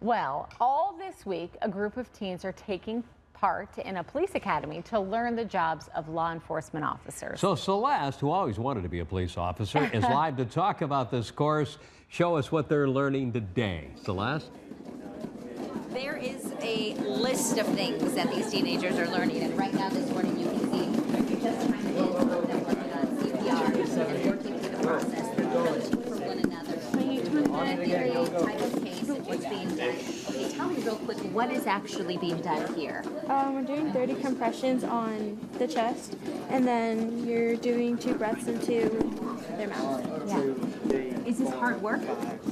Well, all this week, a group of teens are taking part in a police academy to learn the jobs of law enforcement officers. So Celeste, who always wanted to be a police officer, is live to talk about this course. Show us what they're learning today. Celeste? There is a list of things that these teenagers are learning, and right now this morning you can see just kind of them working on CPR and working through the process. They're coaching for one another. Very type of case and what's being done. Okay, tell me real quick, what is actually being done here? We're doing 30 compressions on the chest, and then you're doing 2 breaths into their mouth. Yeah. Is this hard work?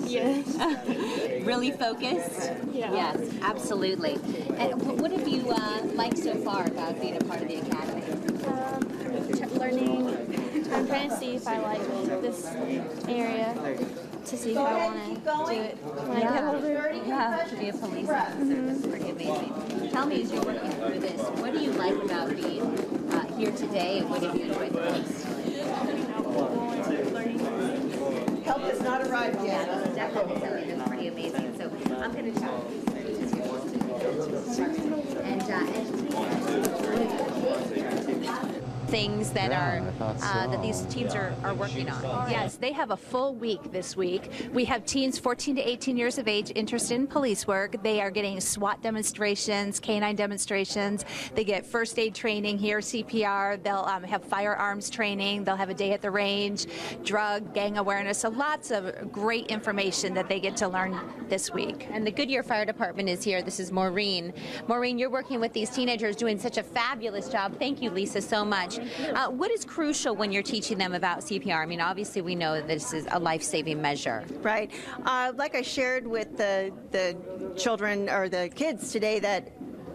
Yes. Really focused? Yeah. Yes, absolutely. And what have you liked so far about being a part of the academy? Learning. I'm trying to see if I like this area to see if I want to do it when I get older. Yeah, to be a police officer. That's pretty amazing. Tell me, as you're working through this, what do you like about being here today, and what have you enjoyed the most? Help has not arrived yet. Yeah, definitely something that's pretty amazing. So I'm going to talk things that are that these teens are working on. Yes, they have a full week this week. We have teens 14 to 18 years of age interested in police work. They are getting SWAT demonstrations, canine demonstrations. They get first aid training here, CPR. They'll have firearms training. They'll have a day at the range, drug, gang awareness. So lots of great information that they get to learn this week. And the Goodyear Fire Department is here. This is Maureen. Maureen, you're working with these teenagers doing such a fabulous job. Thank you, Lisa, so much. What is crucial when you're teaching them about CPR? I mean, obviously we know that this is a life-saving measure. Right. Like I shared with the children or the kids today, that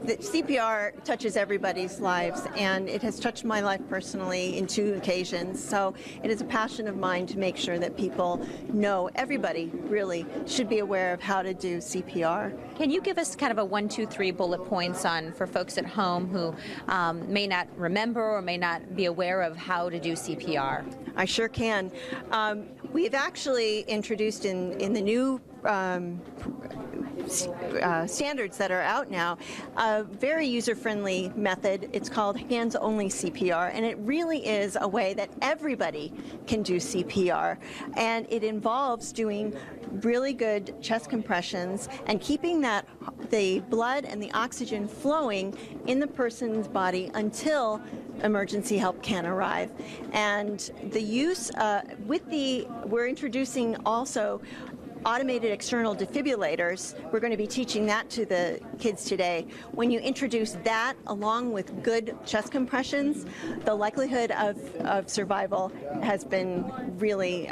CPR touches everybody's lives, and it has touched my life personally in 2 occasions. So it is a passion of mine to make sure that people know, everybody really should be aware of how to do CPR. Can you give us kind of a 1, 2, 3 bullet points on for folks at home who may not remember or may not be aware of how to do CPR? I sure can. We've actually introduced in the new standards that are out now a very user-friendly method. It's called hands-only CPR, and it really is a way that everybody can do CPR, and it involves doing really good chest compressions and keeping the blood and the oxygen flowing in the person's body until emergency help can arrive. And the use we're introducing also automated external defibrillators. We're going to be teaching that to the kids today. When you introduce that along with good chest compressions, the likelihood of survival has been really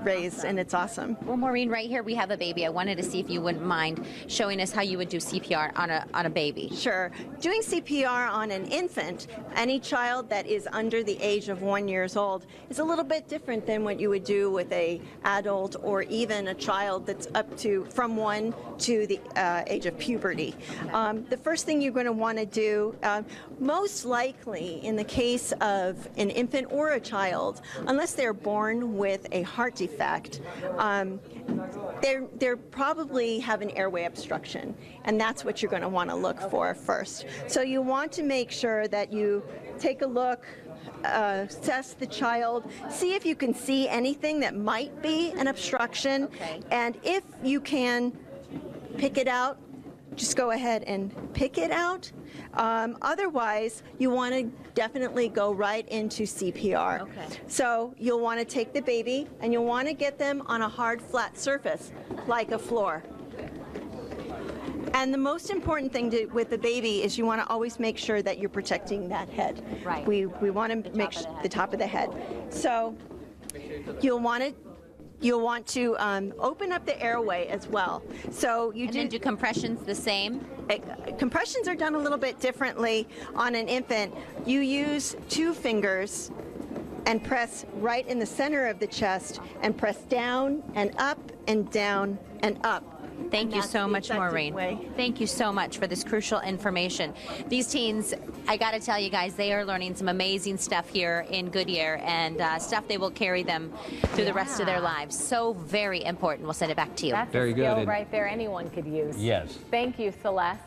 raised, and it's awesome. Well, Maureen, right here we have a baby. I wanted to see if you wouldn't mind showing us how you would do CPR on a baby. Sure. Doing CPR on an infant, any child that is under the age of 1 year old, is a little bit different than what you would do with an adult or even a child that's up to from 1 to the age of puberty. The first thing you're going to want to do, most likely in the case of an infant or a child, unless they're born with a heart defect, they probably have an airway obstruction, and that's what you're going to want to look for first. So you want to make sure that you take a look, assess the child, see if you can see anything that might be an obstruction, and if you can pick it out, just go ahead and pick it out. Otherwise, you want to definitely go right into CPR. Okay. So you'll want to take the baby and you'll want to get them on a hard, flat surface, like a floor. And the most important thing with the baby is you want to always make sure that you're protecting that head. Right. We want to make the top of the head. So you'll want to open up the airway as well. So you And then do compressions the same? Compressions are done a little bit differently on an infant. You use 2 fingers and press right in the center of the chest and press down and up and down and up. Thank And you that's so the much, effective Maureen. way. Thank you so much for this crucial information. These teens, I got to tell you guys, they are learning some amazing stuff here in Goodyear, and stuff they will carry them through the rest of their lives. So very important. We'll send it back to you. That's Very a good. skill And- right there anyone could use. Yes. Thank you, Celeste.